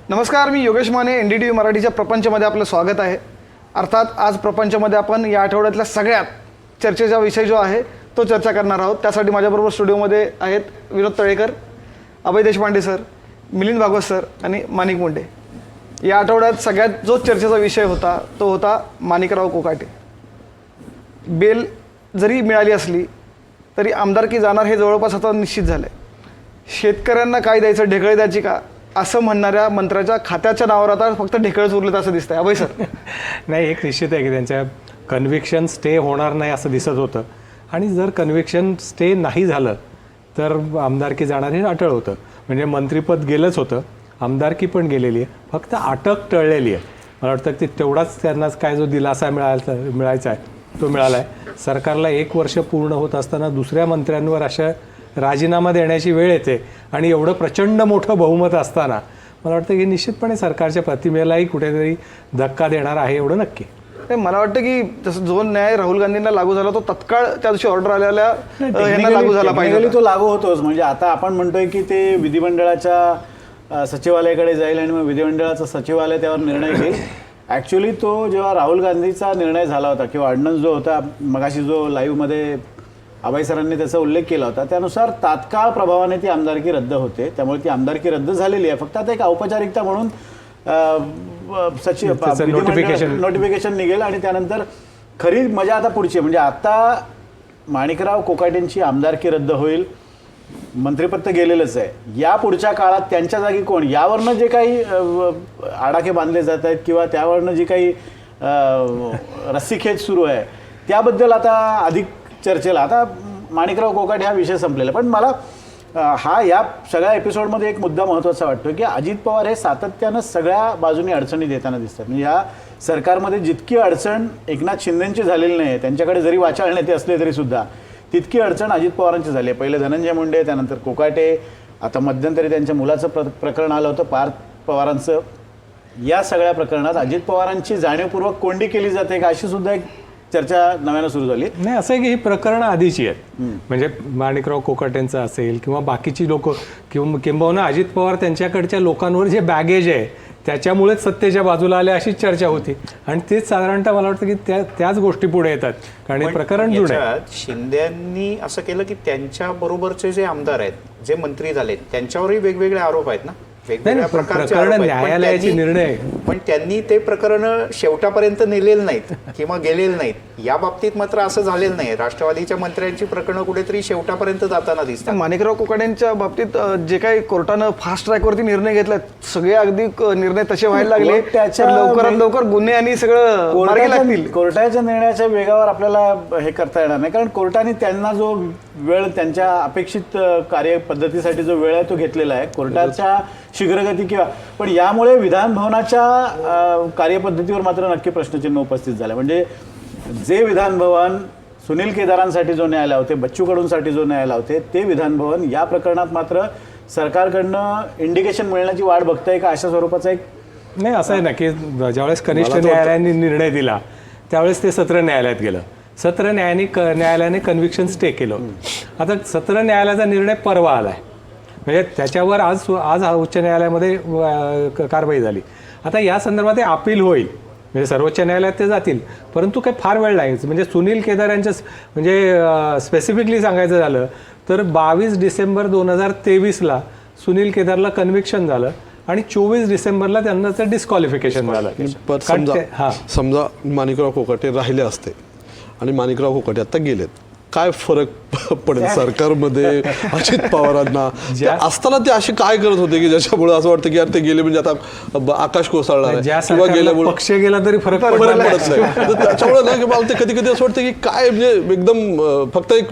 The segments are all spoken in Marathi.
नमस्कार, मी योगेश माने. NDTV मराठीच्या प्रपंचमध्ये आपलं स्वागत आहे. अर्थात आज प्रपंचमध्ये आपण या आठवड्यातल्या सगळ्यात चर्चेचा विषय जो आहे तो चर्चा करणार आहोत. त्यासाठी माझ्याबरोबर स्टुडिओमध्ये आहेत विनोद तळेकर, अभय देशपांडे सर, मिलिंद भागवत सर आणि माणिक मुंडे. या आठवड्यात सगळ्यात जो चर्चेचा विषय होता तो होता माणिकराव कोकाटे. बेल जरी मिळाली असली तरी आमदारकी जाणार हे जवळपास आता निश्चित झालं आहे. शेतकऱ्यांना काय द्यायचं, ढेकळे द्यायची का असं म्हणणाऱ्या मंत्र्याच्या खात्याच्या नावावर आता फक्त ढेकळच उरलेत असं दिसतंय. अभय सर. नाही, एक निश्चित आहे की त्यांच्या कन्व्हिक्शन स्टे होणार नाही असं दिसत होतं. आणि जर कन्व्हिक्शन स्टे नाही झालं तर आमदारकी जाणार हे अटळ होतं. म्हणजे मंत्रिपद गेलंच होतं, आमदारकी पण गेलेली आहे, फक्त अटक टळलेली आहे. मला वाटतं की तेवढाच त्यांना काय जो दिलासा मिळायचा आहे तो मिळाला आहे. सरकारला 1 वर्ष पूर्ण होत असताना दुसऱ्या मंत्र्यांवर अशा राजीनामा देण्याची वेळ येते आणि एवढं प्रचंड मोठं बहुमत असताना मला वाटतं की निश्चितपणे सरकारच्या प्रतिमेलाही कुठेतरी धक्का देणार आहे, एवढं नक्की. मला वाटतं की जसं जो न्याय राहुल गांधींना लागू झाला तो तत्काळ त्या दिवशी ऑर्डर आलेल्या यांना लागू झाला पाहिजे. तो लागू होतोच. म्हणजे आता आपण म्हणतोय की ते विधिमंडळाच्या सचिवालयाकडे जाईल आणि मग विधिमंडळाचं सचिवालय त्यावर निर्णय घेईल. ॲक्च्युली तो जेव्हा राहुल गांधीचा निर्णय झाला होता किंवा ऑर्डिनन्स जो होता, मगाशी जो लाईव्हमध्ये अभय सरांनी त्याचा उल्लेख केला होता, त्यानुसार तात्काळ प्रभावाने ती आमदारकी रद्द होते. त्यामुळे ती आमदारकी रद्द झालेली आहे. फक्त आता एक औपचारिकता म्हणून नोटिफिकेशन निघेल आणि त्यानंतर खरी मजा आता पुढची. म्हणजे आता माणिकराव कोकाटेंची आमदारकी रद्द होईल, मंत्रिपद गेलेलंच आहे. या पुढच्या काळात त्यांच्या जागी कोण, यावरनं जे काही आडाखे बांधले जात आहेत किंवा त्यावरनं जी काही रस्सीखेच सुरू आहे त्याबद्दल आता अधिक चर्चेला. आता माणिकराव कोकाटे हा विषय संपलेला. पण मला या सगळ्या एपिसोडमध्ये एक मुद्दा महत्त्वाचा वाटतो की अजित पवार हे सातत्यानं सगळ्या बाजूनी अडचणी देताना दिसतात. म्हणजे या सरकारमध्ये जितकी अडचण एकनाथ शिंदेंची झालेली नाही, त्यांच्याकडे जरी वाचाळ नेते असले तरी सुद्धा तितकी अडचण अजित पवारांची झाली आहे. पहिले धनंजय मुंडे, त्यानंतर कोकाटे, आता मध्यंतरी त्यांच्या मुलाचं प्रकरण आलं होतं पार्थ पवारांचं. या सगळ्या प्रकरणात अजित पवारांची जाणीवपूर्वक कोंडी केली जाते का अशी सुद्धा एक चर्चा नव्यानं सुरू झाली. नाही, असं आहे की ही प्रकरणं आधीची आहेत. म्हणजे माणिकराव कोकाटेंचं असेल किंवा बाकीची लोक किंबहुना अजित पवार त्यांच्याकडच्या लोकांवर जे बॅगेज आहे त्याच्यामुळेच सत्तेच्या बाजूला आले अशीच चर्चा होती. आणि तेच साधारणतः मला वाटतं की त्याच गोष्टी पुढे येतात. कारण प्रकरण जुळे. शिंदेंनी असं केलं की त्यांच्या बरोबरचे जे आमदार आहेत, जे मंत्री झालेत, त्यांच्यावरही वेगवेगळे आरोप आहेत ना, वेगवेगळ्या प्रकारचे आरोप आहेत. न्यायालयाचे निर्णय, पण त्यांनी ते प्रकरण शेवटापर्यंत नेलेलं नाहीत किंवा गेलेलं नाहीत. या बाबतीत मात्र असं झालेलं नाही. राष्ट्रवादीच्या मंत्र्यांची प्रकरणं कुठेतरी शेवटापर्यंत जाताना दिसतात. माणिकराव कोकाटेंच्या बाबतीत जे काही कोर्टानं फास्ट ट्रॅकवरती निर्णय घेतला, सगळे अगदी निर्णय तसे व्हायला लागले. लवकरात लवकर गुन्हे आणि सगळं मार्गी लागतील. कोर्टाच्या निर्णयाच्या वेगावर आपल्याला हे करता येणार नाही, कारण कोर्टाने त्यांना जो वेळ, त्यांच्या अपेक्षित कार्यपद्धतीसाठी जो वेळ आहे तो घेतलेला आहे. कोर्टाच्या शीघ्रगती किंवा पण यामुळे विधान भवनाच्या कार्यपद्धतीवर मात्र नक्की प्रश्नचिन्ह उपस्थित झालं. म्हणजे जे विधान भवन सुनील केदारांसाठी जो न्यायालय होते, बच्चू कडूंसाठी जो न्यायालय होते, ते विधान भवन या प्रकरणात मात्र सरकारकडनं इंडिकेशन मिळण्याची वाट बघताय का अशा स्वरूपाचा एक. नाही, असं आहे ना की ज्यावेळेस कनिष्ठ न्यायालयाने निर्णय दिला त्यावेळेस ते सत्र न्यायालयात गेलं. सत्र न्यायालयाने कन्व्हिक्शन स्टे केलं. आता सत्र न्यायालयाचा निर्णय परवा आला आहे. म्हणजे त्याच्यावर आज उच्च न्यायालयामध्ये कारवाई झाली. आता या संदर्भात अपील होईल, म्हणजे सर्वोच्च न्यायालयात ते जातील, परंतु काही फार वेळ नाही. म्हणजे सुनील केदार यांच्या म्हणजे स्पेसिफिकली सांगायचं झालं तर 22 डिसेंबर 2023ला सुनील केदारला कन्व्हिक्शन झालं आणि 24 डिसेंबरला त्यांना ते डिस्क्वालिफिकेशन झालं. समजा माणिकराव कोकाटे राहिले असते आणि माणिकराव कोकाटे आता गेलेत, काय फरक पडेल सरकारमध्ये अजित पवारांना असताना? ते असे काय करत होते की ज्याच्यामुळे असं वाटतं की यार ते गेले म्हणजे आता आकाश कोसळणार किंवा गेल्यामुळे पक्ष गेला तरी फरक पडत नाही. त्याच्यामुळे ना की मला ते कधी कधी असं वाटतं की काय म्हणजे एकदम फक्त एक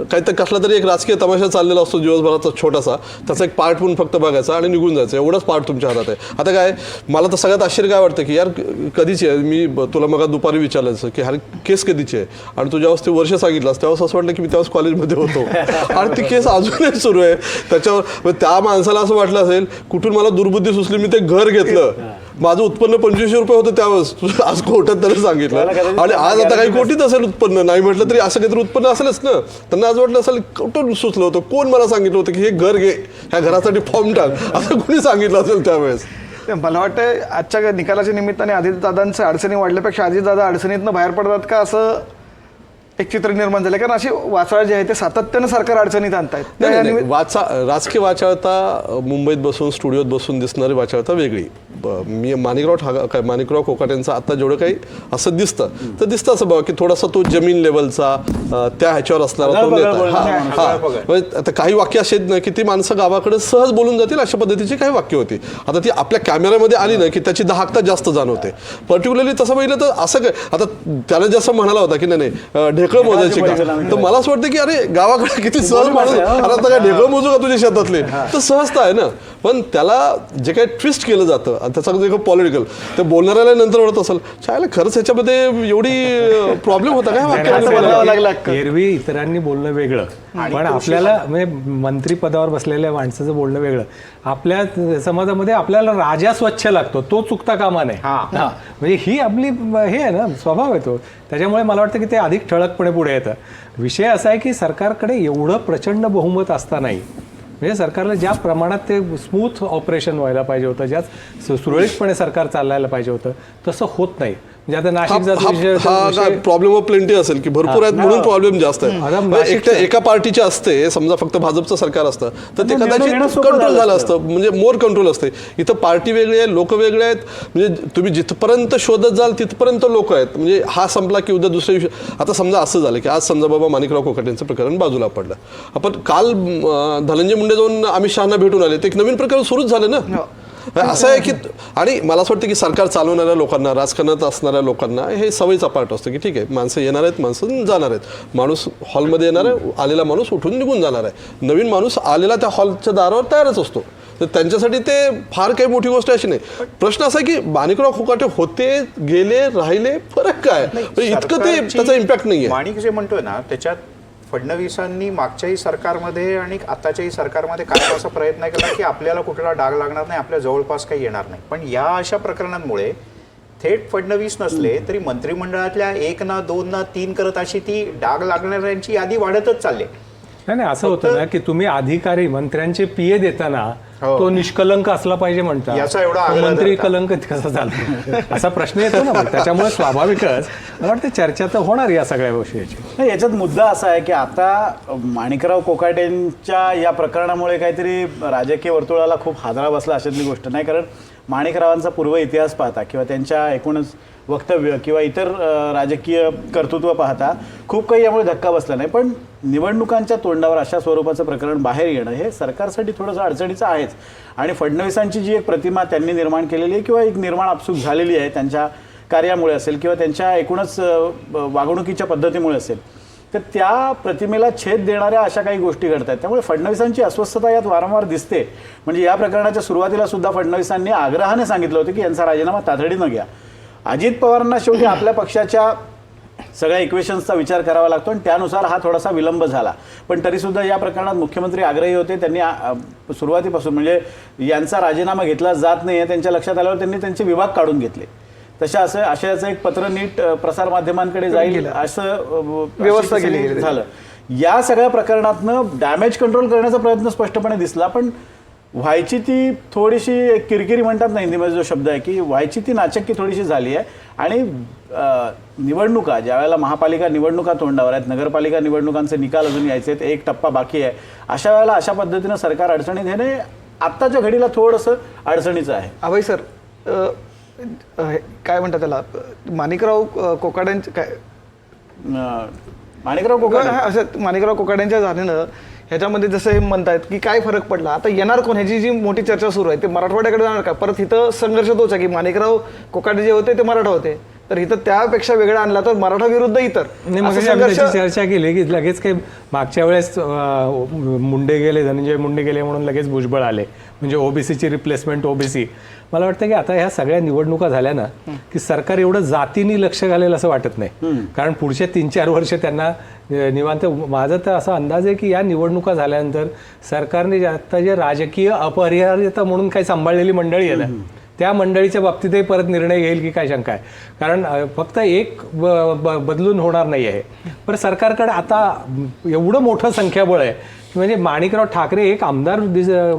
काहीतरी कसला तरी एक राजकीय तमाशा चाललेला असतो दिवसभराचा छोटासा, त्याचा एक पार्ट म्हणून फक्त बघायचा आणि निघून जायचं, एवढाच पार्ट तुमच्या हातात आहे. आता काय मला तर सगळ्यात आश्चर्य काय वाटतं की यार कधीची आहे, मी तुला मग दुपारी विचारायचं की अरे केस कधीची आहे, आणि तू ज्यावेळेस ते वर्ष सांगितलंस त्यावेळेस असं वाटलं की मी त्यावेळेस कॉलेजमध्ये होतो आणि ती केस अजूनही सुरू आहे. त्याच्यावर त्या माणसाला असं वाटलं असेल कुठून मला दुर्बुद्धी सुचली, मी ते घर घेतलं, माझं उत्पन्न 2500 रुपये होतं त्यावेळेस, आज कोर्टात त्याने सांगितलं, आणि आज आता काही कोटीच असेल उत्पन्न, नाही म्हटलं तरी असं काहीतरी उत्पन्न असेलच ना. त्यांना आज वाटलं असेल कुठं सुचलं होतं, कोण मला सांगितलं होतं की हे घर घे, ह्या घरासाठी फॉर्म टाक, असं कोणी सांगितलं असेल त्यावेळेस. मला वाटतं आजच्या निकालाच्या निमित्ताने अजितदादांच्या अडचणी वाढल्यापेक्षा अजितदादा अडचणीतनं बाहेर पडतात का असं एक चित्र निर्माण झालं, कारण अशी वाचाळ जे आहे ते सातत्यानं सरकार अडचणीत आणतायत. नाही, राजकीय वाचाळता मुंबईत बसून स्टुडिओत बसून दिसणारी वाचाळता वेगळी. मी माणिकराव कोकाटेंचं आता जेवढं काही असं दिसतं असं बघा की थोडासा तो जमीन लेवलचा त्या ह्याच्यावर असणारा तो नेता. आता काही वाक्य असे आहेत ना की ती माणसं गावाकडे सहज बोलून जातील अशा पद्धतीची काही वाक्य होती. आता ती आपल्या कॅमेऱ्यामध्ये आली ना की त्याची दाहकता जास्त जाणवते. पर्टिक्युलरली तसं बघितलं तर असं काय, आता त्याला जसं म्हणाला होता की नाही ढेकळं मोजायची का, तर मला असं वाटतं की अरे गावाकडे किती सहज माणूस, आता काय ढेकळं मोजू का तुझ्या शेतातले, तर सहजता आहे ना. पण त्याला जे काही ट्विस्ट केलं जातं आणि त्याचा जे काही पॉलिटिकल ते बोलणाऱ्याला नंतर वाटत असेल चायला खरंच ह्याच्यामध्ये एवढी प्रॉब्लेम होता काय वाक्य. एरवी इतरांनी बोलणं वेगळं, पण आपल्याला म्हणजे मंत्री पदावर बसलेल्या माणसाचं बोलणं वेगळं. आपल्या समाजामध्ये आपल्याला राजा स्वच्छ लागतो, तो चुकता कामा नये. म्हणजे ही आपली हे आहे ना, स्वभाव आहे तो. त्याच्यामुळे मला वाटतं की ते अधिक ठळकपणे पुढे येतं. विषय असा आहे की सरकारकडे एवढं प्रचंड बहुमत असतानाही म्हणजे सरकारला ज्या प्रमाणात ते स्मूथ ऑपरेशन व्हायला पाहिजे होतं, ज्या सुरळीतपणे सरकार चालवायला पाहिजे होतं, तसं होत नाही. म्हणजे आता नाशिकचा प्रॉब्लेम ऑफ प्लेंटी असेल की भरपूर आहेत म्हणून प्रॉब्लेम जास्त आहे. एका पार्टीचे असते, समजा फक्त भाजपचं सरकार असतं तर ते कदाचित कंट्रोल झालं असतं, म्हणजे मोर कंट्रोल असते. इथं पार्टी वेगळी आहे, लोक वेगळे आहेत. म्हणजे तुम्ही जिथपर्यंत शोधत जाल तिथपर्यंत लोक आहेत. म्हणजे हा संपला की उद्या दुसऱ्या दिवशी, आता समजा असं झालं की आज समजा बाबा माणिकराव कोकाटेंचं प्रकरण बाजूला पडलं, आपण काल धनंजय मुंडे जाऊन अमित शहाना भेटून आले, ते एक नवीन प्रकरण सुरूच झालं ना. असं आहे की, आणि मला असं वाटतं की सरकार चालवणाऱ्या लोकांना, राजकारणात असणाऱ्या लोकांना हे सवयीचा पार्ट असतो की ठीक आहे माणसं येणार आहेत, माणसं जाणार आहेत. माणूस हॉलमध्ये येणार आहे, आलेला माणूस उठून निघून जाणार आहे. नवीन माणूस आलेला त्या हॉलच्या दारावर तयारच असतो. तर त्यांच्यासाठी ते फार काही मोठी गोष्ट अशी नाही. प्रश्न असा आहे की माणिकराव कोकाटे होते, गेले, राहिले, फरक काय, इतकं ते त्याचा इम्पॅक्ट नाहीये. माणिक जे म्हणतोय ना त्याच्यात फडणवीसांनी मागच्याही सरकारमध्ये आणि आताच्याही सरकारमध्ये काय असा प्रयत्न केला की आपल्याला कुठला डाग लागणार नाही, आपल्या जवळपास काही येणार नाही. पण या अशा प्रकरणांमुळे थेट फडणवीस नसले तरी मंत्रिमंडळातल्या 1 ना 2 ना 3 करत अशी ती डाग लागणाऱ्यांची यादी वाढतच चालली. नाही असं होतं ना की तुम्ही अधिकारी मंत्र्यांचे पीए देताना तो निष्कलंक असला पाहिजे म्हणता, याचा एवढा मंत्री कलंक कसा चालतो असा प्रश्न येतो ना. त्याच्यामुळे स्वाभाविकच मला वाटतं चर्चा तर होणार या सगळ्या गोष्टीची. नाही, याच्यात मुद्दा असा आहे की आता माणिकराव कोकाटेंच्या या प्रकरणामुळे काहीतरी राजकीय वर्तुळाला खूप हादरा बसला अशातली गोष्ट नाही. कारण माणिकरावांचा पूर्व इतिहास पाहता किंवा त्यांच्या एकूणच वक्तव्य किंवा इतर राजकीय कर्तृत्व पाहता खूप काही यामुळे धक्का बसला नाही. पण निवडणुकांच्या तोंडावर अशा स्वरूपाचं प्रकरण बाहेर येणं हे सरकारसाठी थोडंसं अडचणीचं आहेच. आणि फडणवीसांची जी एक प्रतिमा त्यांनी निर्माण केलेली आहे किंवा एक निर्माण आपसूक झालेली आहे त्यांच्या कार्यामुळे असेल किंवा त्यांच्या एकूणच वागणुकीच्या पद्धतीमुळे असेल, तर त्या प्रतिमेला छेद देणाऱ्या अशा काही गोष्टी घडत आहेत. त्यामुळे फडणवीसांची अस्वस्थता यात वारंवार दिसते. म्हणजे या प्रकरणाच्या सुरुवातीला सुद्धा फडणवीसांनी आग्रहाने सांगितलं होतं की यांचा राजीनामा तातडीनं घ्या. अजित पवारांना शेवटी आपल्या पक्षाच्या सगळ्या इक्वेशन्सचा विचार करावा लागतो आणि त्यानुसार हा थोडासा विलंब झाला. पण तरीसुद्धा या प्रकरणात मुख्यमंत्री आग्रही होते. त्यांनी सुरुवातीपासून म्हणजे यांचा राजीनामा घेतला जात नाही आहे त्यांच्या लक्षात आल्यावर त्यांनी त्यांचे विभाग काढून घेतले. तशा आशयाचं एक पत्र नीट प्रसारमाध्यमांकडे जाईल असं व्यवस्था केली झालं. या सगळ्या प्रकरणातनं डॅमेज कंट्रोल करण्याचा प्रयत्न स्पष्टपणे दिसला. पण व्हायची ती थोडीशी किरकिरी म्हणतात ना हिंदीमध्ये जो शब्द आहे की व्हायची ती नाचक्की थोडीशी झाली आहे. आणि निवडणुका ज्या वेळेला महापालिका निवडणुका तोंडावर आहेत, नगरपालिका निवडणुकांचे निकाल अजून यायचे आहेत, 1 टप्पा बाकी आहे, अशा वेळेला अशा पद्धतीनं सरकार अडचणीत येणे आत्ताच्या घडीला थोडंसं अडचणीचं आहे. अभय सर, काय म्हणतात त्याला, माणिकराव कोकाटेंचे काय माणिकराव कोकाटे असं माणिकराव कोकाटेंच्या झालेनं ह्याच्यामध्ये जसं हे म्हणतायत की काय फरक पडला, आता येणार कोण ह्याची जी मोठी चर्चा सुरू आहे ते मराठवाड्याकडे जाणार का. परत इथं संघर्ष तोच आहे की माणिकराव कोकाटे जे होते ते मराठा होते, तर इथं त्यापेक्षा वेगळा आणला तर मराठा विरुद्ध इतर. चर्चा केली की लगेच काही मागच्या वेळेस मुंडे गेले, धनंजय मुंडे गेले म्हणून लगेच भुजबळ आले, म्हणजे ओबीसीची रिप्लेसमेंट ओबीसी. मला वाटतं की आता ह्या सगळ्या निवडणुका झाल्या ना की सरकार एवढं जातीने लक्ष घालेल असं वाटत नाही. कारण पुढचे 3-4 वर्ष त्यांना निवांत. माझा तर असा अंदाज आहे की या निवडणुका झाल्यानंतर सरकारने आता जे राजकीय अपरिहार्यता म्हणून काही सांभाळलेली मंडळी आहे ना त्या मंडळीच्या बाबतीतही परत निर्णय घेईल की काय शंका आहे. कारण फक्त एक बदलून होणार नाही आहे. पण सरकारकडे आता एवढं मोठं संख्याबळ आहे की म्हणजे माणिकराव ठाकरे एक आमदार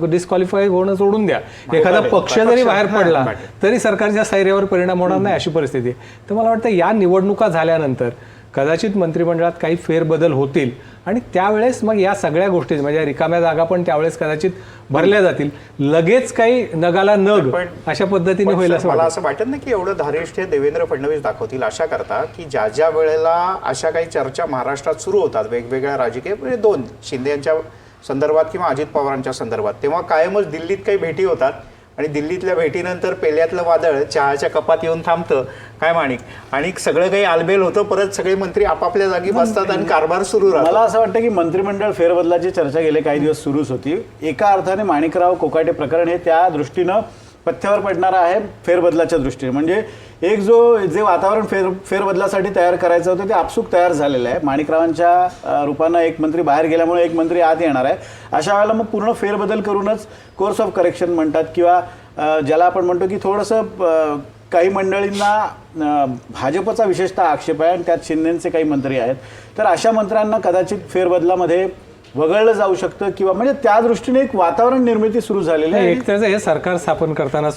डिस्क्वालिफाय होणं सोडून द्या, एखादा पक्ष जरी बाहेर पडला तरी सरकारच्या स्थैर्यावर परिणाम होणार नाही अशी परिस्थिती आहे. तर मला वाटतं या निवडणुका झाल्यानंतर कदाचित मंत्रिमंडळात काही फेरबदल होतील आणि त्यावेळेस मग या सगळ्या गोष्टी म्हणजे रिकाम्या जागा पण त्यावेळेस कदाचित भरल्या जातील. लगेच काही नगाला नग अशा पद्धतीने होईल असं मला असं वाटत नाही की एवढं धारिष्ट्य देवेंद्र फडणवीस दाखवतील. अशा करता की ज्या ज्या वेळेला अशा काही चर्चा महाराष्ट्रात सुरू होतात वेगवेगळ्या राजकीय म्हणजे दोन शिंदे यांच्या संदर्भात किंवा अजित पवारांच्या संदर्भात, तेव्हा कायमच दिल्लीत काही भेटी होतात आणि दिल्लीतल्या भेटीनंतर पेल्यातलं वादळ चहाच्या कपात येऊन थांबतं काय माणिक, आणि सगळं काही आलबेल होतं. परत सगळे मंत्री आपापल्या जागी बसतात आणि कारभार सुरू राहतो. मला असं वाटतं की मंत्रिमंडळ फेरबदलाची चर्चा गेले काही दिवस सुरूच होती. एका अर्थाने माणिकराव कोकाटे प्रकरण हे त्या दृष्टीनं पथ्यावर पडणारं आहे फेरबदलाच्या दृष्टीने. म्हणजे एक जे वातावरण फेरबदलासाठी तयार करायचं होतं ते आपसूक तयार झालेलं आहे. माणिकरावांच्या रूपानं एक मंत्री बाहेर गेल्यामुळे एक मंत्री आत येणार आहे. अशा वेळेला मग पूर्ण फेरबदल करूनच कोर्स ऑफ करेक्शन म्हणतात किंवा ज्याला आपण म्हणतो की थोडंसं काही मंडळींना भाजपचा विशेषतः आक्षेप आहे आणि त्यात शिंदेचे काही मंत्री आहेत. तर अशा मंत्र्यांना कदाचित फेरबदलामध्ये वगळलं जाऊ शकतं किंवा म्हणजे त्या दृष्टीने एक वातावरण निर्मिती सुरू झालेली आहे. एक त्याचं हे सरकार स्थापन करताना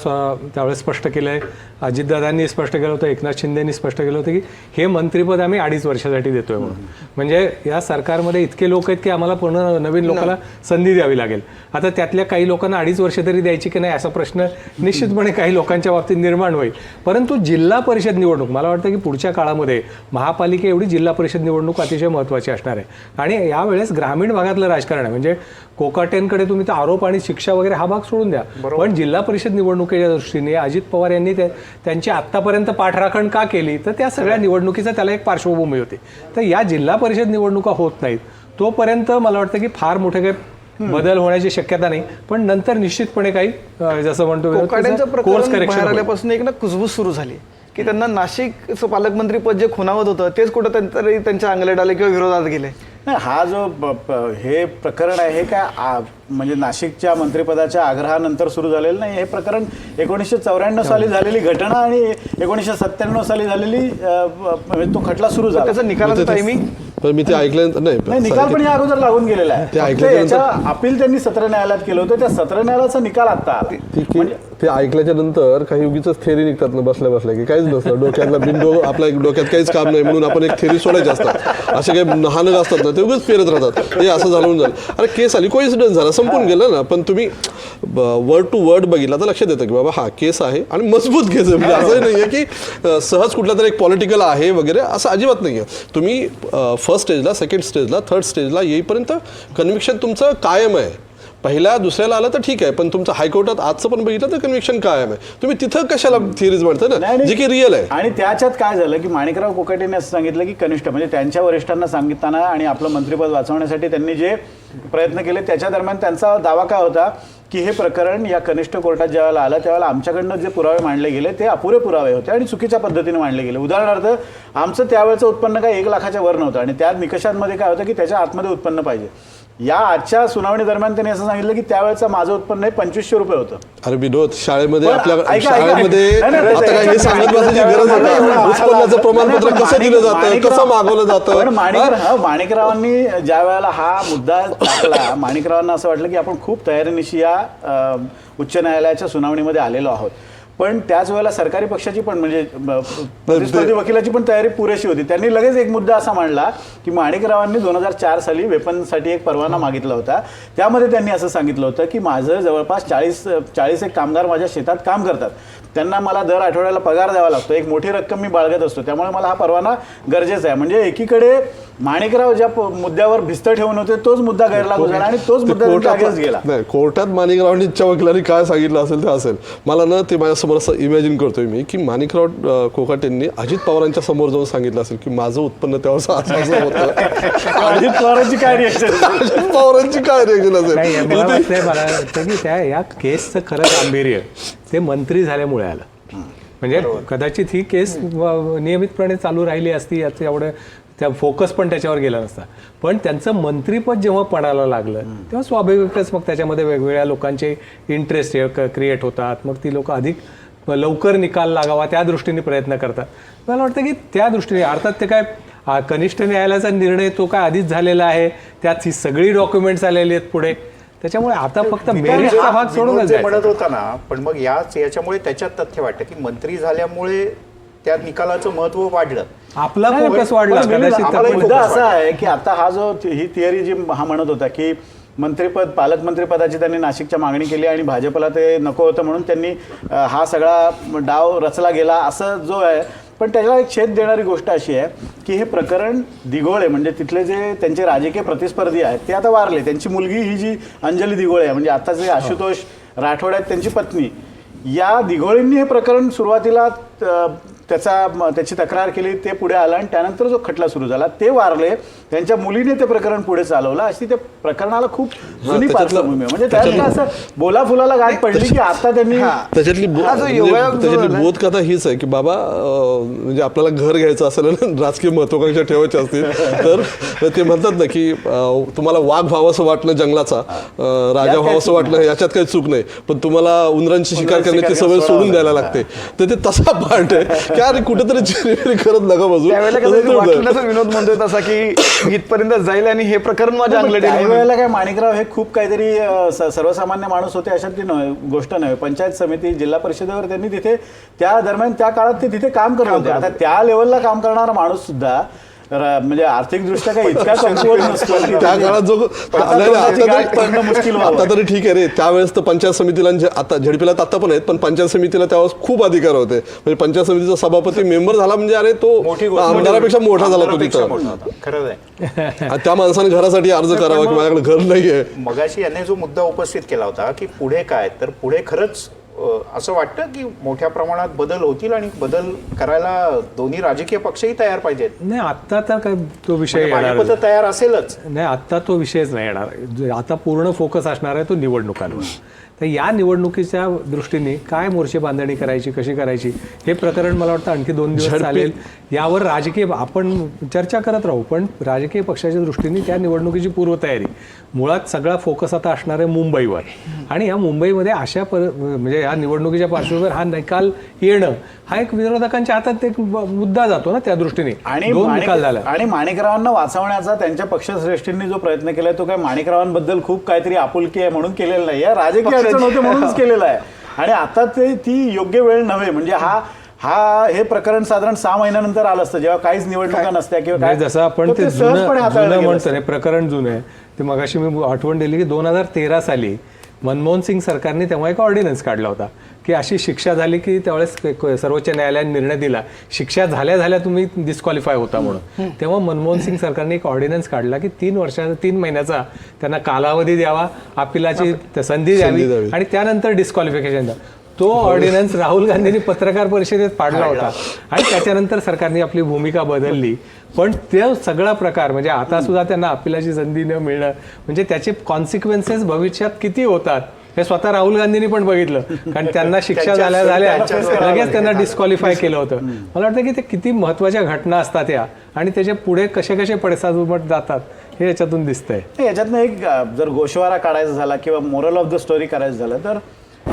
त्यावेळेस स्पष्ट केलं आहे, अजितदादांनी स्पष्ट केलं होतं, एकनाथ शिंदेंनी स्पष्ट केलं होतं की हे मंत्रिपद आम्ही 2.5 वर्षासाठी देतोय म्हणून. म्हणजे या सरकारमध्ये इतके लोक आहेत की आम्हाला पूर्ण नवीन लोकांना संधी द्यावी लागेल. आता त्यातल्या काही लोकांना 2.5 वर्ष तरी द्यायची की नाही असा प्रश्न निश्चितपणे काही लोकांच्या बाबतीत निर्माण होईल. परंतु जिल्हा परिषद निवडणूक मला वाटतं की पुढच्या काळामध्ये महापालिके एवढी जिल्हा परिषद निवडणूक अतिशय महत्त्वाची असणार आहे. आणि यावेळेस ग्रामीण भागातलं राजकारण आहे. म्हणजे कोकाटेंकडे तुम्ही तर आरोप आणि शिक्षा वगैरे हा भाग सोडून द्या, पण जिल्हा परिषद निवडणुकीच्या दृष्टीने अजित पवार यांनी त्यांची आत्तापर्यंत पाठराखण का केली तर त्या सगळ्या निवडणुकीचा त्याला एक पार्श्वभूमी होती. तर या जिल्हा परिषद निवडणुका होत नाहीत तोपर्यंत मला वाटतं की फार मोठे काही बदल होण्याची शक्यता नाही. पण नंतर निश्चितपणे काही जसं म्हणतो कोकाटेंचं कोर्स प्रकरण बाहेर करेक्शन आल्यापासून एक ना कुजबूज सुरू झाली की त्यांना नाशिकचं पालकमंत्री पद जे खुणावत होतं तेच कुठं तरी त्यांच्या अंगलट आले किंवा विरोधात गेले. नाही, हा जो हे प्रकरण आहे हे काय म्हणजे नाशिकच्या मंत्रिपदाच्या आग्रहानंतर सुरू झालेलं नाही. हे प्रकरण 1994 साली झालेली घटना आणि 1997 साली झालेली तो खटला सुरू झाला. त्याचा निकालाचं टायमिंग पण मी ते ऐकल्यानंतर नाही, निकाल पण या अगोदर लागून गेलेला ते आहे. ऐकल्यानंतर याच्या अपील त्यांनी सत्र न्यायालयात केलं होतं. त्या सत्र न्यायालयाचा निकाल आता आला. ते ऐकल्याच्या नंतर काही उगीच थेरी निघतात ना बसल्या बसल्या की काहीच नसतं डोक्यातला बिंडो आपल्या डोक्यात काहीच काम नाही म्हणून आपण एक थेरी सोडायची असतात. असे काही नहानग असतात ना ते उगीच पेरत राहतात. हे असं झालं झालं अरे केस आली कोइन्सिडन्स झाला संपून गेलं ना. पण तुम्ही वर्ड टू वर्ड बघितला तर लक्षात येतं की बाबा हा केस आहे आणि मजबूत केस आहे. म्हणजे असंही नाही आहे की सहज कुठला तरी एक पॉलिटिकल आहे वगैरे असं अजिबात नाही आहे. तुम्ही फर्स्ट स्टेजला सेकंड स्टेजला थर्ड स्टेजला येईपर्यंत कन्व्हिक्शन तुमचं कायम आहे. पहिल्या दुसऱ्याला आलं तर ठीक आहे पण तुमचं हायकोर्टात आजचं पण बघितलं तर कन्व्हिक्शन कायम आहे. तुम्ही तिथं कशाला थिअरीज म्हणता ना जे की रिअल आहे. आणि त्याच्यात काय झालं की माणिकराव कोकाटेने असं सांगितलं की कनिष्ठ म्हणजे त्यांच्या वरिष्ठांना सांगितताना आणि आपलं मंत्रिपद वाचवण्यासाठी त्यांनी जे प्रयत्न केले त्याच्या दरम्यान त्यांचा दावा काय होता की हे प्रकरण या कनिष्ठ कोर्टात ज्यावेळेला आलं त्यावेळेला आमच्याकडनं जे पुरावे मांडले गेले ते अपुरे पुरावे होते आणि चुकीच्या पद्धतीने मांडले गेले. उदाहरणार्थ आमचं त्यावेळेचं उत्पन्न काय 1 लाखाच्या वर नव्हतं आणि त्या निकषांमध्ये काय होतं की त्याच्या आतमध्ये उत्पन्न पाहिजे. या आजच्या सुनावणी दरम्यान त्यांनी असं सांगितलं की त्यावेळेचं माझं उत्पन्न हे 2500 रुपये होतं. अरे विनोद शाळेमध्ये पण आपल्या ऐका, शाळेमध्ये आता काय हे सांगत बसायची गरज आहे का? उत्पन्नाचं प्रमाणपत्र कसं दिलं जातं कसं मागवलं जातं. पण माणिकरावांनी ज्या वेळेला हा मुद्दा टाकला माणिकरावांना असं वाटलं की आपण खूप तयारीनिशी या उच्च न्यायालयाच्या सुनावणीमध्ये आलेलो आहोत. पण त्याच वेळेला सरकारी पक्षाची पण म्हणजे प्रतिस्पर्धी वकिलाची पण तयारी पुरेशी होती. त्यांनी लगेच एक मुद्दा असा मांडला की माणिकरावांनी 2004 साली वेपनसाठी एक परवाना मागितला होता. त्यामध्ये त्यांनी असं सांगितलं होतं की माझं जवळपास 40 एक कामगार माझ्या शेतात काम करतात. त्यांना मला दर आठवड्याला पगार द्यावा लागतो. एक मोठी रक्कम मी बाळगत असतो त्यामुळे मला हा परवाना गरजेचा आहे. म्हणजे एकीकडे माणिकराव ज्या मुद्द्यावर भिस्त ठेवून होते तोच मुद्दा गैरलागू झाला आणि तोच मुद्दा गेला. नाही कोर्टात माणिकरावांच्या वकिलांनी काय सांगितलं असेल ते असेल. मला ना ते माझ्यासमोर असं इमॅजिन करतोय मी की माणिकराव कोकाटेंनी अजित पवारांच्या समोर जाऊन सांगितलं असेल की माझं उत्पन्न तेव्हा असं होतं. अजित पवारांची काय रिएक्शन अजित पवारांची काय रिएक्शन असेल. मला वाटतं की त्या या केसचं खरं गांभीर्य ते मंत्री झाल्यामुळे आलं. म्हणजे कदाचित ही केस नियमितपणे चालू राहिली असती याचं एवढं त्या फोकस पण त्याच्यावर गेला नसता. पण त्यांचं मंत्रीपद जेव्हा पडायला लागलं तेव्हा स्वाभाविकच मग त्याच्यामध्ये वेगवेगळ्या लोकांचे इंटरेस्ट क्रिएट होतात. मग ती लोक अधिक लवकर निकाल लागावा त्या दृष्टीने प्रयत्न करतात. मला वाटतं की त्या दृष्टीने अर्थात ते काय कनिष्ठ न्यायालयाचा निर्णय तो काय आधीच झालेला आहे, त्यात ही सगळी डॉक्युमेंट्स आलेली आहेत पुढे, त्याच्यामुळे आता फक्त मेरिटचा भाग सोडून विनोद जे जायचा. म्हणत होता ना, पण मग याच्यामुळे त्याच्यात तथ्य वाटतं की मंत्री झाल्यामुळे त्या निकालाचं महत्व वाढलं, आपला फोकस वाढला पण कदाचित. आपलाही मुद्दा focus असा वाढला. आहे की आता हा जो ही थिअरी जी हा म्हणत होता की मंत्रिपद पालकमंत्रीपदाची त्यांनी नाशिकच्या मागणी केली आणि भाजपला ते नको होतं म्हणून त्यांनी हा सगळा डाव रचला गेला असं जो आहे. पण त्याला एक छेद देणारी गोष्ट अशी आहे की हे प्रकरण दिघोळे म्हणजे तिथले जे त्यांचे राजकीय प्रतिस्पर्धी आहेत ते आता वारले. त्यांची मुलगी ही जी अंजली दिघोळे आहे म्हणजे आता जे आशुतोष राठोड आहेत त्यांची पत्नी, या दिघोळींनी हे प्रकरण सुरुवातीला त्याची तक्रार केली, ते पुढे आलं आणि त्यानंतर जो खटला सुरू झाला ते वारले, त्यांच्या मुलीने ते प्रकरण पुढे चालवलं. अशी त्या प्रकरणाला खूप जुनी पार्श्वभूमी आहे. म्हणजे त्यातलं असं बोला फुलाला गाठ पडली की आता त्यांनी त्याच्यातली हा जो योगायोग जो त्याच्यातली झालाय- बोधकथा हीच आहे की बाबा म्हणजे आपल्याला घर घ्यायचं असेल ना, राजकीय महत्वाकांक्षा ठेवायच्या असतील तर ते म्हणतात ना की तुम्हाला वाघ व्हावंसं वाटणं जंगलाचा, राजा व्हावंसं वाटणं याच्यात काही चूक नाही, पण तुम्हाला उंदरांची शिकार करण्याची सवय सोडून द्यायला लागते. तर ते तसा पार्ट आहे की अरे कुठेतरी चिरीमिरी करत नका बाजू. त्यावेळेला कदाचित वाटलं असं विनोद म्हणतोय तसा की इथपर्यंत जाईल आणि हे प्रकरण माझ्या अंगलट येईल म्हणून. त्यावेळेला काय माणिकराव हे खूप काहीतरी सर्वसामान्य माणूस होते अशातली गोष्ट नव्हे. पंचायत समिती जिल्हा परिषदेवर त्यांनी तिथे त्या दरम्यान त्या काळात ते तिथे काम करत होते. आता त्या लेवलला काम करणारा माणूस सुद्धा म्हणजे आर्थिकदृष्ट्या काही इतका कमकुवत नसतो की त्या काळात जो मुश्किल आता तरी ठीक आहे रे, त्यावेळेस तर पंचायत समितीला आता झेडपीला आता पण आहेत, पण पंचायत समितीला त्यावेळेस खूप अधिकार होते. म्हणजे पंचायत समितीचा सभापती मेंबर झाला म्हणजे अरे तो आमदारापेक्षा मोठा झाला तो तिथं. खरंच आहे. त्या माणसाने घरासाठी अर्ज करावा की माझ्याकडे घर नाहीये. मगाशी यांनी जो मुद्दा उपस्थित केला होता की पुढे काय, तर पुढे खरंच असं वाटतं की मोठ्या प्रमाणात बदल होतील आणि बदल करायला दोन्ही राजकीय पक्षही तयार पाहिजेत. नाही आत्ता तर काय तो विषय म्हणजे येणार भाजप तर तयार असेलच. नाही आत्ता तो विषयच नाही येणार. आता पूर्ण फोकस असणार आहे तो निवडणुकांवर. तर या निवडणुकीच्या दृष्टीने काय मोर्चे बांधणी करायची, कशी करायची, हे प्रकरण मला वाटतं आणखी 2 दिवस चालेल. यावर राजकीय आपण चर्चा करत राहू, पण राजकीय पक्षाच्या दृष्टीने त्या निवडणुकीची पूर्वतयारी मुळात सगळा फोकस आता असणार आहे मुंबईवर. आणि या मुंबईमध्ये म्हणजे या निवडणुकीच्या पार्श्वभूमीवर हा निकाल येणं हा एक विरोधकांच्या हातात एक मुद्दा जातो ना त्या दृष्टीने. आणि 2 निकाल झाला आणि माणिकरावांना वाचवण्याचा त्यांच्या पक्षश्रेष्ठींनी जो प्रयत्न केलाय तो काय माणिकरावांबद्दल खूप काहीतरी आपुलकी आहे म्हणून केलेला नाही, या राजकीय अडचण होते म्हणूनच केलेला आहे. आणि आता ती योग्य वेळ नव्हे. म्हणजे हे प्रकरण साधारण 6 महिन्यानंतर आलं असतं जेव्हा काहीच निवडणुका नसत्या किंवा काय, जसं आपण तर ते सहजपणे हाताळलं गेलं म्हणतो असतं. ना प्रकरण जुनं आहे ते. मगाशी मी आठवण दिली की 2013 साली मनमोहन सिंग सरकारने तेव्हा एक ऑर्डिनन्स काढला होता की अशी शिक्षा झाली की त्यावेळेस सर्वोच्च न्यायालयाने निर्णय दिला शिक्षा झाल्या तुम्ही डिस्क्वालिफाय होता म्हणून. तेव्हा मनमोहन सिंग सरकारने एक ऑर्डिनन्स काढला की 3 महिन्याचा त्यांना कालावधी द्यावा, अपिलाची संधी द्यावी आणि त्यानंतर डिस्क्वालिफिकेशन द्या. तो ऑर्डिनन्स राहुल गांधींनी पत्रकार परिषदेत पाडला होता आणि त्याच्यानंतर सरकारने आपली भूमिका बदलली. पण ते सगळा प्रकार म्हणजे आता सुद्धा त्यांना अपिलाची संधी न मिळणं म्हणजे त्याचे कॉन्सिक्वेन्सेस भविष्यात किती होतात हे स्वतः राहुल गांधींनी पण बघितलं. कारण त्यांना शिक्षा झाल्या लगेच त्यांना डिस्क्वालिफाय केलं होतं. मला वाटतं की ते किती महत्त्वाच्या घटना असतात या आणि त्याचे पुढे कसे पडसाद उमट जातात हे याच्यातून दिसतंय. याच्यातनं एक जर गोषवारा काढायचा झाला किंवा मोरल ऑफ द स्टोरी करायचं झालं तर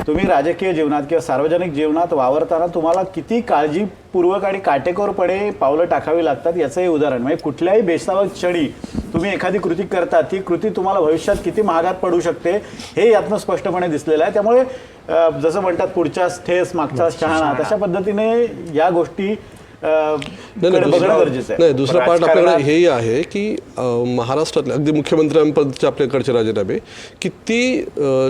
तुम्ही राजकीय जीवनात किंवा सार्वजनिक जीवनात वावरताना तुम्हाला किती काळजीपूर्वक आणि काटेकोरपणे पावलं टाकावी लागतात याचंही उदाहरण. म्हणजे कुठल्याही बेसावत क्षणी तुम्ही एखादी कृती करता ती कृती तुम्हाला भविष्यात किती महागात पडू शकते हे यातनं स्पष्टपणे दिसलेलं आहे. त्यामुळे जसं म्हणतात पुढच्या ठेस मागच्या शहाणा तशा पद्धतीने या गोष्टी बघणं गरजेचं आहे. नाही दुसरा पार्ट आपल्याकडे हेही आहे की महाराष्ट्रातले अगदी मुख्यमंत्र्यांपदच्या आपल्याकडचे राजीनामे किती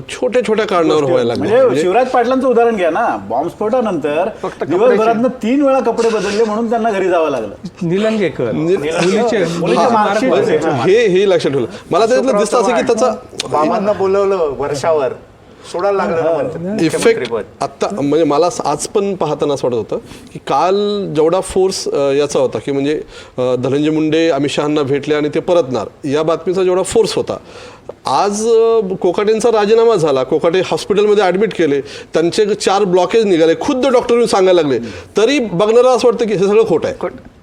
छोट्या कारणावर व्हायला लागले. म्हणजे शिवराज पाटलांचं उदाहरण घ्या ना, बॉम्बस्फोटानंतर दिवसभरातनं 3 वेळा कपडे बदलले म्हणून त्यांना घरी जावं लागलं. निलंगेकर हे लक्षात ठेवलं. मला त्याच्यातलं दिसतं असं की त्याचा बाबांना बोलवलं वर्षावर सोडायला लागलं इफेक्ट आत्ता म्हणजे मला आज पण पाहताना असं वाटत होतं की काल जेवढा फोर्स याचा होता की म्हणजे धनंजय मुंडे अमित शहांना भेटले आणि ते परतणार या बातमीचा जेवढा फोर्स होता, आज कोकाटेंचा राजीनामा झाला, कोकाटे हॉस्पिटलमध्ये ॲडमिट केले, त्यांचे 4 ब्लॉकेज निघाले, खुद्द डॉक्टर सांगायला लागले, तरी बघणारा असं वाटतं की हे सगळं खोटं आहे.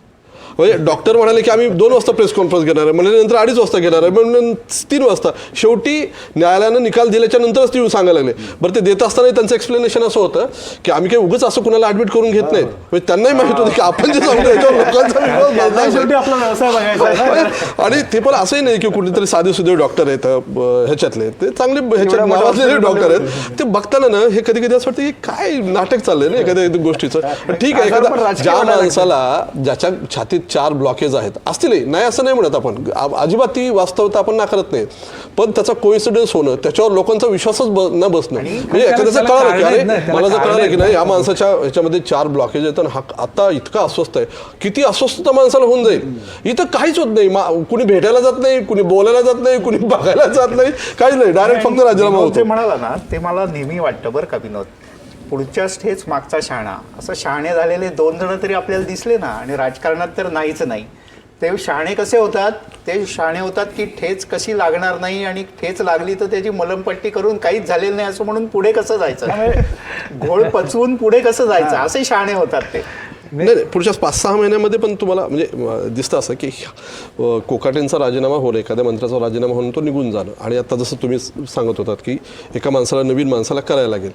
म्हणजे डॉक्टर म्हणाले की आम्ही 2 वाजता प्रेस कॉन्फरन्स घेणार आहे, म्हणजे नंतर 2:30 वाजता घेणार आहे, म्हणून 3 वाजता. शेवटी न्यायालयानं निकाल दिल्याच्या नंतरच ते येऊन सांगायला लागले. बरं, ते देत असताना त्यांचं एक्सप्लेनेशन असं होतं की आम्ही काही उगाच असं कुणाला ॲडमिट करून घेत नाहीत, म्हणजे त्यांनाही माहित होतं की आपण जे सांगतो त्याच्यावर लोकांचा विश्वास बसणार त्यांना नाही. शेवटी आपला व्यवसाय बघायचा आहे ना. आणि ते पण असंही नाही की कुठेतरी साधे सुधे डॉक्टर आहेत ह्याच्यातले, ते चांगले ह्याच्यात नावाजलेले डॉक्टर आहेत. ते बघताना ना हे कधी कधी असं वाटतं की काय नाटक चाललंय ना एखाद्या गोष्टीचं. ठीक आहे, पण एखादा राजकीय ज्या वाटायला माणसाला ज्याच्या छातीत 4 ब्लॉकेज आहेत असतीलही, नाही असं नाही म्हणत आपण, अजिबात ती वास्तवता आपण नाकारत नाही, पण त्याचा कोइन्सिडन्स होणं, त्याच्यावर लोकांचा विश्वासच न बसणं, म्हणजे एखाद्याचं कळालं की अरे मला जर कळालं की नाही या माणसाच्या ह्याच्यामध्ये 4 ब्लॉकेज आहेत आणि हा आता इतका अस्वस्थ आहे, किती अस्वस्थता माणसाला होऊन जाईल. इथं काहीच होत नाही, कुणी भेटायला जात नाही, कुणी बोलायला जात नाही, कुणी बघायला जात नाही, काहीच नाही, डायरेक्ट फक्त राजीनामा विनोद जे होतो. म्हणाला ना ते मला नेहमी वाटतं बरं का विनोद, पुढच्याच ठेच मागचा शहाणा, असं शहाणे झालेले 2 जण तरी आपल्याला दिसले ना, आणि राजकारणात तर नाहीच नाही. ते शहाणे कसे होतात, ते शहाणे होतात की ठेच कशी लागणार नाही, आणि ठेच लागली तर त्याची मलमपट्टी करून काहीच झालेलं नाही असं म्हणून पुढे कसं जायचं, घोळ पचवून पुढे कसं जायचं, असे शहाणे होतात ते. नाही, पुढच्या 5-6 महिन्यामध्ये पण तुम्हाला म्हणजे दिसतं असं की कोकाटेंचा राजीनामा होणं, एखाद्या मंत्र्याचा राजीनामा होऊन तो निघून जाणं, आणि आता जसं तुम्ही सांगत होतात की एका माणसाला नवीन माणसाला करायला लागेल,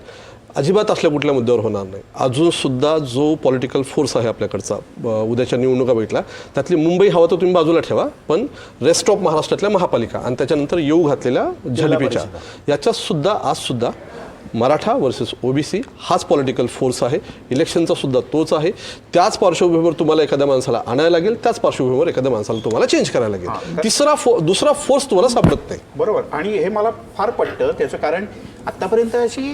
अजिबात असल्या कुठल्या मुद्द्यावर होणार नाही. अजून सुद्धा जो पॉलिटिकल फोर्स आहे आपल्याकडचा, उद्याच्या निवडणुका भेटला त्यातली मुंबई हवा तर तुम्ही बाजूला ठेवा, पण रेस्ट ऑफ महाराष्ट्रातल्या महापालिका आणि त्याच्यानंतर येऊ घातलेल्या झडपीच्या, याच्यात सुद्धा आज सुद्धा मराठा वर्सेस ओबीसी हाच पॉलिटिकल फोर्स आहे. इलेक्शनचा सुद्धा तोच आहे. त्याच पार्श्वभूमीवर तुम्हाला एखाद्या माणसाला आणायला लागेल, त्याच पार्श्वभूमीवर एखाद्या माणसाला तुम्हाला चेंज करायला लागेल. दुसरा फोर्स तुम्हाला सापडत नाही. बरोबर. आणि हे मला फार पटतं त्याचं कारण आतापर्यंत अशी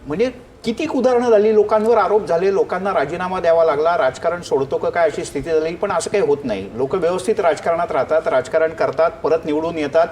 म्हणजे किती उदाहरणं झाली, लोकांवर आरोप झाले, लोकांना राजीनामा द्यावा लागला, राजकारण सोडतो का काय अशी स्थिती झाली, पण असं काही होत नाही. लोक व्यवस्थित राजकारणात राहतात, राजकारण करतात, परत निवडून येतात,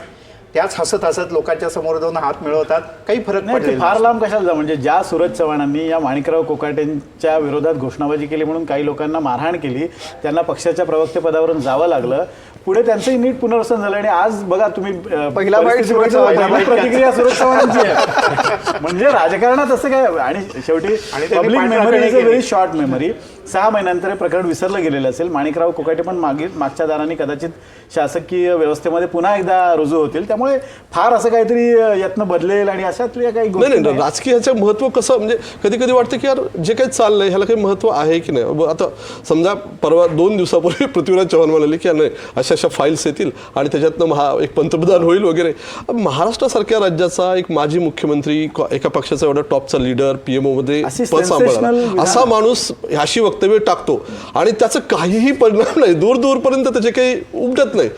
त्याच हसत हसत लोकांच्या समोर जाऊन हात मिळवतात, काही फरक नाही, ते पडलेला फार नाही. लांब कशाला जा. म्हणजे ज्या सूरज चव्हाणांनी या माणिकराव कोकाटेंच्या विरोधात घोषणाबाजी केली म्हणून काही लोकांना मारहाण केली, त्यांना पक्षाच्या प्रवक्तेपदावरून जावं लागलं, पुढे त्यांचंही नीट पुनर्वसन झालं, आणि आज बघा तुम्ही पहिला बाईट सुरज चव्हाण. पहिली प्रतिक्रिया सूरज चव्हाणांची आहे. म्हणजे राजकारणात असं काय, आणि शेवटी आणि त्यांनी पब्लिक पाठराखणी मेमरी इज अ केली. Very short memory. 6 महिन्यानंतर हे प्रकरण विसरलं गेलेलं असेल. माणिकराव कोकाटे पण मागच्या दाराने कदाचित शासकीय व्यवस्थेमध्ये पुन्हा एकदा रुजू होतील, त्यामुळे फार असं काहीतरी यत्न बदलेल आणि अशातल्या काही गोष्टी नाही, राजकीयाचं महत्त्व कसं, म्हणजे कधी कधी वाटतं की यार जे काही चाललंय ह्याला काही महत्त्व आहे की नाही. आता समजा परवा 2 दिवसापूर्वी पृथ्वीराज चव्हाण म्हणाले की नाही अशा फाईल्स येतील आणि त्याच्यातनं एक पंतप्रधान होईल वगैरे. महाराष्ट्रासारख्या राज्याचा एक माजी मुख्यमंत्री, एका पक्षाचा एवढा टॉपचा लीडर, PMO मध्ये पद सांभाळला असा माणूस अशी वक्तव्य टाकतो आणि त्याचं काहीही परिणाम नाही, दूरपर्यंत त्याचे काही उमटत नाही,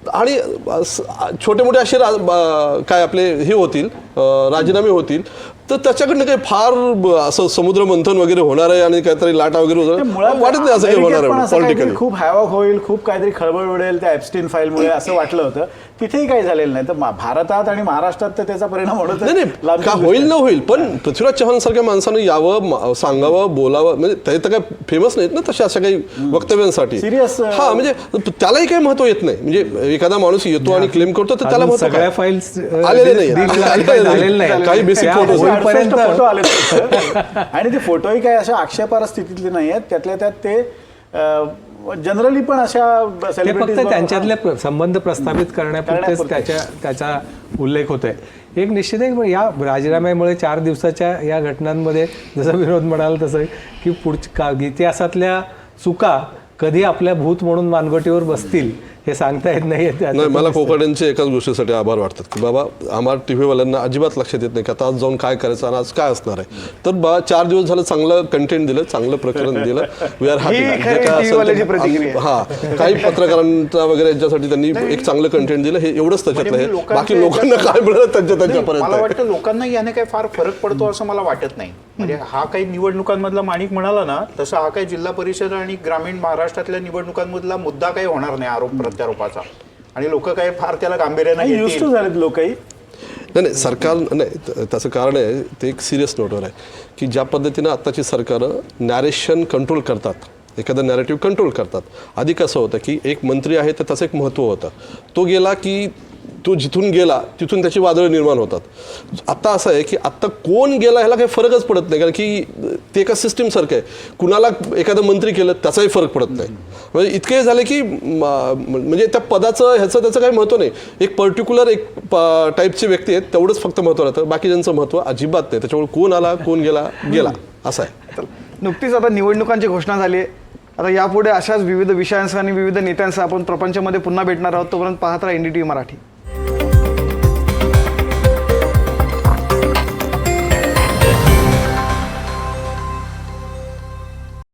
आणि छोटे मोठे असे काय आपले हे होतील, राजीनामे होतील, तर त्याच्याकडनं काही फार असं समुद्र मंथन वगैरे होणार आहे आणि काहीतरी लाटा वगैरे होणार, वाटत नाही असं काही होणार आहे पॉलिटिकली. खूप हॅवॉक होईल, खूप काहीतरी खळबळ उडेल त्या एप्स्टीन फाईलमुळे असं वाटलं होतं. तिथेही काही झालेलं नाही. तर भारतात आणि महाराष्ट्रात तर त्याचा परिणाम होत नाही, का होईल न होईल, पण पृथ्वीराज चव्हाण सारख्या माणसानं यावं, सांगावं, बोलावं, म्हणजे ते तर काय फेमस नाहीत ना तशा अशा काही वक्तव्यांसाठी. Serious, हा, म्हणजे त्यालाही काही महत्व येत नाही. म्हणजे एखादा माणूस येतो आणि क्लेम करतो तर त्याला महत्व सगळ्या काय? फाईल्स आलेले नाही, काही बेसिक फोटो. फोटो आले आणि ते फोटोही काही अशा आक्षेपार्ह स्थितीतले नाही आहेत. त्यातल्या त्यात ते जनरली पण अशा ते फक्त सेलिब्रिटीज त्यांच्यातले संबंध प्रस्थापित करण्यापुरतेच त्याचा उल्लेख होतोय. एक निश्चित आहे या राजीनाम्यामुळे 4 दिवसाच्या या घटनांमध्ये जसं विनोद म्हणाल तसं की पुढच्या इतिहासातल्या चुका कधी आपल्या भूत म्हणून मानगोटीवर बसतील हे सांगता येत नाही. मला कोकाटेंचे एकाच गोष्टीसाठी आभार वाटतात की बाबा आम्हाला टीव्हीवाल्यांना अजिबात लक्षात येत नाही की आता आज जाऊन काय करायचं आणि आज काय असणार आहे. तर 4 दिवस झालं चांगलं कंटेंट दिलं, चांगलं प्रकरण दिलं, वी आर हॅपी. हा, काही पत्रकारांचा वगैरे यांच्यासाठी त्यांनी एक चांगलं कंटेंट दिलं, हे एवढंच त्याच्यातलं आहे. बाकी लोकांना काय मिळालं त्यांच्यापर्यंत. मला वाटतं लोकांना याने काही फार फरक पडतो असं मला वाटत नाही. म्हणजे हा काही निवडणुकांमधला माणिक म्हणाला ना तसं हा काही जिल्हा परिषद आणि ग्रामीण महाराष्ट्रातल्या निवडणुकांमधला मुद्दा काही होणार नाही आरोप प्रत्यारोपाचा, आणि लोक काही फार त्याला गांभीर्याने युज झालेत लोकही. नाही, सरकार नाही, त्याचं कारण आहे ते एक सिरियस नोटवर आहे की ज्या पद्धतीनं आत्ताची सरकारं नॅरेशन कंट्रोल करतात, एखादं नॅरेटिव्ह कंट्रोल करतात. आधी कसं होतं की एक मंत्री आहे तर त्याचं एक महत्त्व होतं, तो गेला की तो जिथून गेला तिथून त्याची वादळं निर्माण होतात. आता असं आहे की आत्ता कोण गेला ह्याला काही फरकच पडत नाही, कारण की ते एका सिस्टीमसारखं आहे. कुणाला एखादं मंत्री केलं त्याचाही फरक पडत नाही. म्हणजे इतके झाले की म्हणजे त्या पदाचं ह्याचं त्याचं काही महत्त्व नाही. एक पर्टिक्युलर एक टाईपचे व्यक्ती आहेत तेवढंच फक्त महत्त्व राहतं, बाकी ज्यांचं महत्त्व अजिबात नाही. त्याच्यामुळे कोण आला कोण गेला असं आहे. तर नुकतीच आता निवडणुकांची घोषणा झाली आहे. आता यापुढे अशाच विविध विषयांसह आणि विविध नेत्यांसह आपण प्रपंचमध्ये पुन्हा भेटणार आहोत. तोपर्यंत पाहत राहा NDTV मराठी.